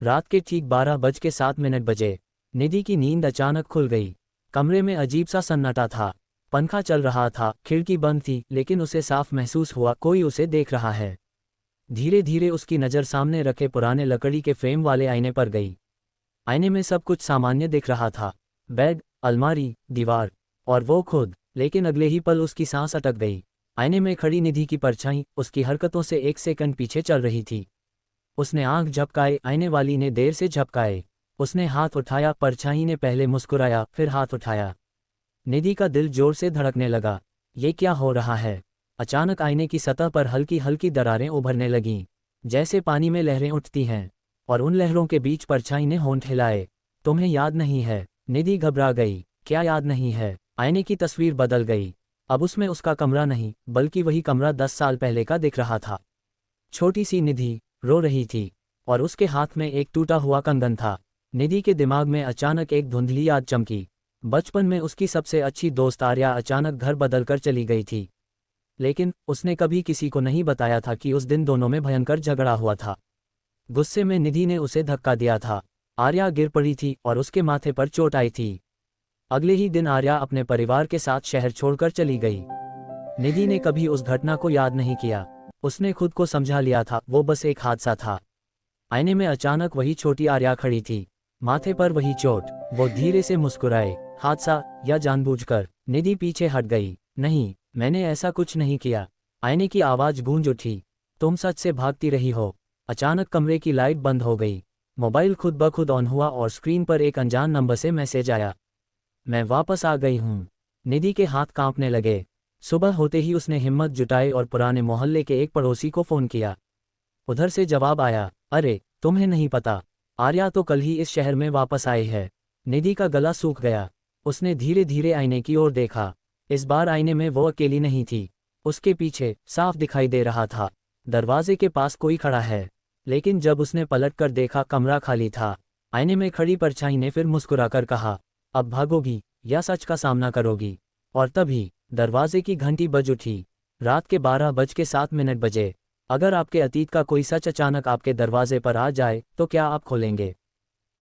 रात के ठीक 12:07 बजे निधि की नींद अचानक खुल गई। कमरे में अजीब सा सन्नाटा था। पंखा चल रहा था, खिड़की बंद थी, लेकिन उसे साफ महसूस हुआ कोई उसे देख रहा है। धीरे धीरे उसकी नज़र सामने रखे पुराने लकड़ी के फ्रेम वाले आईने पर गई। आईने में सब कुछ सामान्य दिख रहा था, बेड, अलमारी, दीवार और वो खुद। लेकिन अगले ही पल उसकी सांस अटक गई। आईने में खड़ी निधि की परछाई उसकी हरकतों से 1 सेकंड पीछे चल रही थी। उसने आंख झपकाए, आईने वाली ने देर से झपकाए। उसने हाथ उठाया, परछाई ने पहले मुस्कुराया, फिर हाथ उठाया। निधि का दिल जोर से धड़कने लगा। ये क्या हो रहा है? अचानक आईने की सतह पर हल्की हल्की दरारें उभरने लगीं, जैसे पानी में लहरें उठती हैं, और उन लहरों के बीच परछाई ने होंठ हिलाए। तुम्हें याद नहीं है? निधि घबरा गई। क्या याद नहीं है? आईने की तस्वीर बदल गई। अब उसमें उसका कमरा नहीं, बल्कि वही कमरा 10 साल पहले का दिख रहा था। छोटी सी निधि रो रही थी, और उसके हाथ में एक टूटा हुआ कंगन था। निधि के दिमाग में अचानक एक धुंधली याद चमकी। बचपन में उसकी सबसे अच्छी दोस्त आर्या अचानक घर बदलकर चली गई थी, लेकिन उसने कभी किसी को नहीं बताया था कि उस दिन दोनों में भयंकर झगड़ा हुआ था। गुस्से में निधि ने उसे धक्का दिया था। आर्या गिर पड़ी थी और उसके माथे पर चोट आई थी। अगले ही दिन आर्या अपने परिवार के साथ शहर छोड़कर चली गई। निधि ने कभी उस घटना को याद नहीं किया। उसने खुद को समझा लिया था वो बस एक हादसा था। आईने में अचानक वही छोटी आर्या खड़ी थी, माथे पर वही चोट। वो धीरे से मुस्कुराए। हादसा या जानबूझकर? निधि पीछे हट गई। नहीं, मैंने ऐसा कुछ नहीं किया। आईने की आवाज गूंज उठी। तुम सच से भागती रही हो? अचानक कमरे की लाइट बंद हो गई। मोबाइल खुद ब खुद ऑन हुआ और स्क्रीन पर एक अनजान नंबर से मैसेज आया। मैं वापस आ गई हूँ। निधि के हाथ कांपने लगे। सुबह होते ही उसने हिम्मत जुटाई और पुराने मोहल्ले के एक पड़ोसी को फ़ोन किया। उधर से जवाब आया, अरे तुम्हें नहीं पता, आर्या तो कल ही इस शहर में वापस आई है। निधि का गला सूख गया। उसने धीरे धीरे आईने की ओर देखा। इस बार आईने में वो अकेली नहीं थी। उसके पीछे साफ दिखाई दे रहा था, दरवाजे के पास कोई खड़ा है। लेकिन जब उसने पलटकर देखा, कमरा खाली था। आईने में खड़ी परछाई ने फिर मुस्कुराकर कहा, अब भागोगी या सच का सामना करोगी? और तभी दरवाजे की घंटी बज उठी। रात के 12:07 बजे। अगर आपके अतीत का कोई सच अचानक आपके दरवाजे पर आ जाए तो क्या आप खोलेंगे?